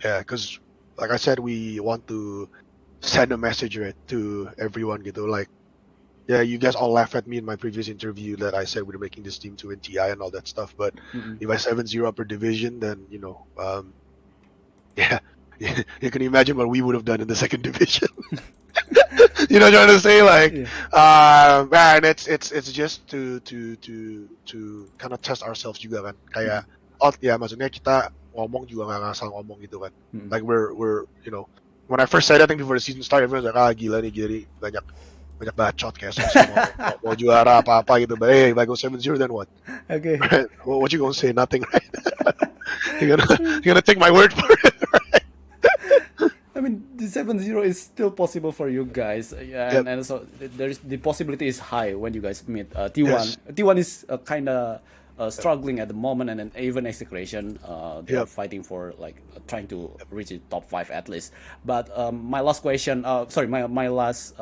Yeah, because like I said, we want to send a message, right, to everyone gitu, like, yeah, you guys all laugh at me in my previous interview that I said we're making this team to win TI and all that stuff, but if I 7-0 upper division, then you can imagine what we would have done in the second division. You know what I'm trying to say? Like, man, it's just to kind of test ourselves juga kan. Kayak, maksudnya kita ngomong juga nggak ngasal ngomong gitu kan. Like we're when I first said that thing before the season started, everyone's like, gila nih, jadi banyak bacot kayak mau juara apa gitu. But hey, if I go 7-0, then what? Okay. Right? What you gonna say? Nothing, right? You're gonna take my word for it, right? I mean, the 7-0 is still possible for you guys, and so the possibility is high when you guys meet T1. Yes. T1 is kind of struggling at the moment, and then even Execration, they are fighting for like trying to reach the top 5 at least. But my last question, my last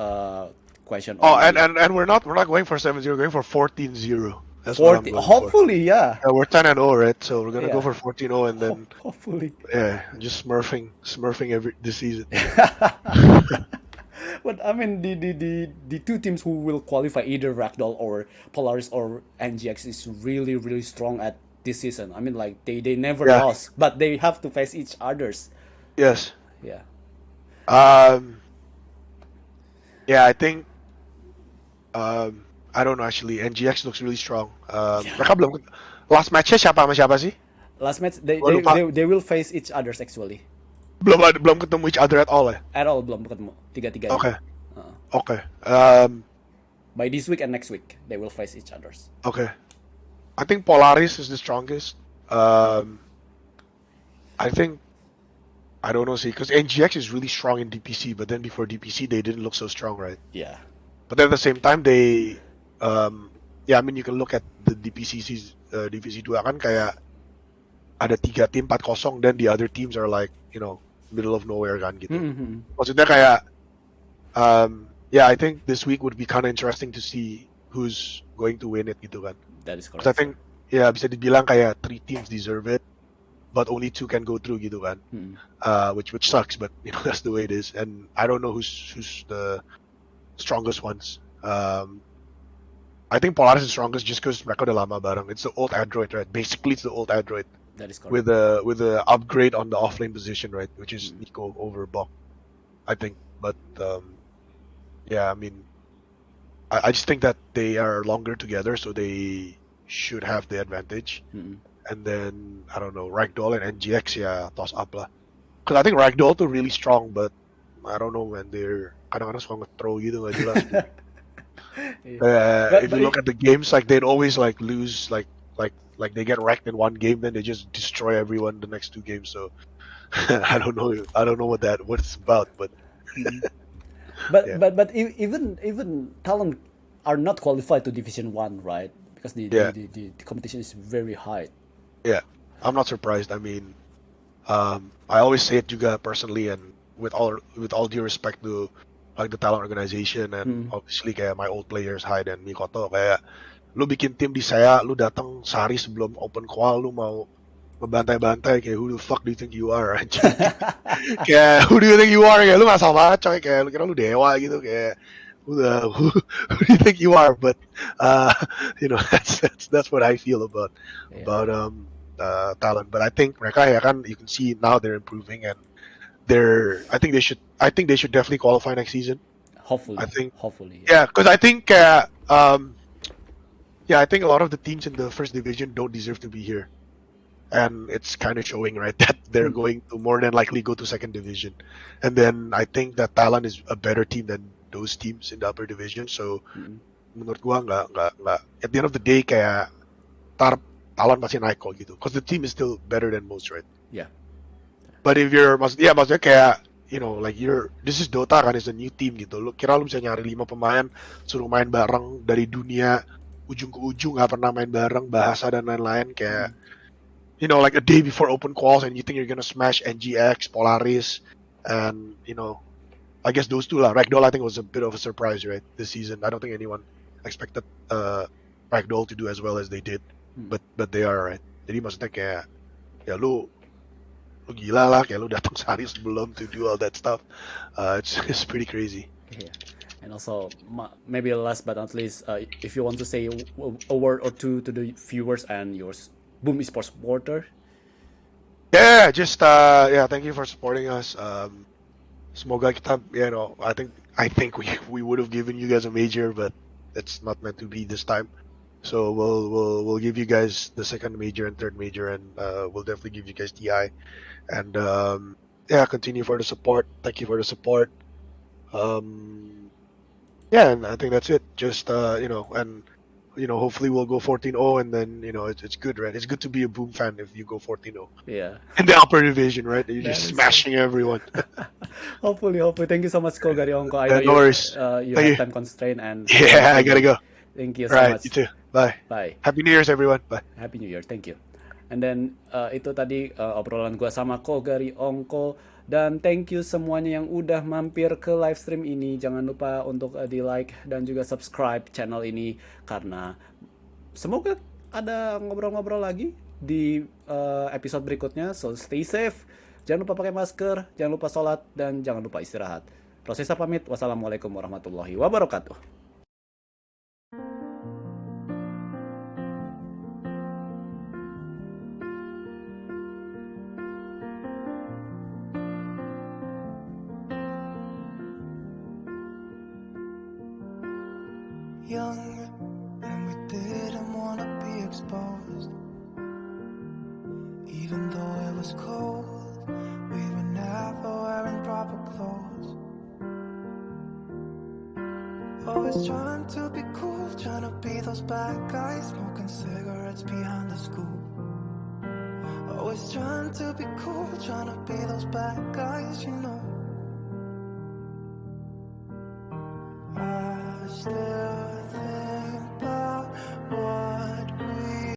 question. And we're not going for 7-0, we're going for 14-0. That's 40, hopefully, yeah. We're 10-0, right? So we're gonna go for 14-0 and then hopefully, just smurfing this season. But I mean, the two teams who will qualify, either Ragdoll or Polaris or NGX, is really strong at this season. I mean, like they never lost, but they have to face each others. Yes. Yeah. I think. I don't know actually. NGX looks really strong. Mereka belum last match-nya siapa sama siapa sih? Last match they will face each others actually. Belum ketemu each other at all ya? At all belum ketemu. Tiga-tiga. Okay. By this week and next week they will face each others. Okay. I think Polaris is the strongest. I think I don't know, see, because NGX is really strong in DPC, but then before DPC they didn't look so strong, right? Yeah. But then at the same time they I mean, you can look at the DPC 2 kan kayak ada 3 tim 4-0, then the other teams are like, middle of nowhere kan gitu. Maksudnya kayak I think this week would be kind of interesting to see who's going to win it gitu kan. That is correct. Because I think bisa dibilang kayak 3 teams deserve it, but only 2 can go through gitu kan. Which sucks, but that's the way it is. And I don't know who's the strongest ones. I think Polaris is strongest just because mereka udah lama bareng. It's the old android, right? Basically, it's the old android. That is correct. With a upgrade on the offlane position, right? Which is Nico over Bok, I think. But I mean, I just think that they are longer together, so they should have the advantage. And then I don't know, Ragdoll and NGX, toss up lah. Because I think Ragdoll too really strong, but I don't know, man. They're kadang-kadang suka nge-throw gitu nggak jelas. If you look at the games, like they'd always like lose, like they get wrecked in one game, then they just destroy everyone the next 2 games. So I don't know what it's about, but but even Talon are not qualified to Division 1, right? Because the competition is very high. Yeah, I'm not surprised. I mean, I always say it juga personally, and with all due respect to like the talent organization and obviously kayak my old players Hyde and Mikoto, kayak lu bikin tim di saya, lu datang sehari sebelum open qual, lu mau ngebantai-bantai kayak who the fuck do you think you are, anjing? Kayak who do you think you are, kayak lu nggak salah banget coy, kayak lu kira lu dewa gitu, kayak who do you think you are? But you know, that's what I feel about talent. But I think mereka ya kan, you can see now they're improving, and I think they should definitely qualify next season. Hopefully. Yeah, because I think I think a lot of the teams in the first division don't deserve to be here. And it's kind of showing, right, that they're going to more than likely go to second division. And then I think that Talon is a better team than those teams in the upper division. So menurut gua nggak at the end of the day kayak Talon masih naik kok gitu. Because the team is still better than most, right? Yeah. But if maksudnya kayak you know, like this is Dota kan, it's a new team gitu. Lu kira lu bisa nyari 5 pemain suruh main bareng dari dunia ujung ke ujung, nggak pernah main bareng, bahasa dan lain-lain, kayak you know, like a day before open quals, and you think you're gonna smash NGX, Polaris, and you know, I guess those two lah. Ragdoll, I think, was a bit of a surprise, right, this season. I don't think anyone expected Ragdoll to do as well as they did, but they are, right. Jadi maksudnya kayak ya lu gila lah, kayak lu datang sehari sebelum to do all that stuff. It's pretty crazy. Yeah. And also, maybe last but not least, if you want to say a word or two to the viewers and yours. Boom Esports supporter. Yeah, just thank you for supporting us. Semoga kita, you know, I think we would have given you guys a major, but it's not meant to be this time. So we'll give you guys the second major and third major, and we'll definitely give you guys TI. And continue for the support. Thank you for the support. And I think that's it. Just you know, and you know, hopefully we'll go 14-0, and then you know it's good, right? It's good to be a Boom fan if you go 14-0. Yeah. In the upper division, right? You're just smashing everyone. Hopefully. Thank you so much, Kogari Onko. I know no worries. You have time constraint, and I gotta go. Thank you so much. You too. Bye. Bye. Happy New Year's, everyone. Bye. Happy New Year. Thank you. And then itu tadi obrolan gua sama Kogari Onko. Dan thank you semuanya yang udah mampir ke live stream ini. Jangan lupa untuk di like dan juga subscribe channel ini, karena semoga ada ngobrol-ngobrol lagi di episode berikutnya. So stay safe, jangan lupa pakai masker, jangan lupa sholat, dan jangan lupa istirahat. Rosesa pamit. Wassalamualaikum warahmatullahi wabarakatuh. Young, and we didn't want to be exposed. Even though it was cold, we were never wearing proper clothes. Always trying to be cool, trying to be those bad guys, smoking cigarettes behind the school. Always trying to be cool, trying to be those bad guys, you know. I still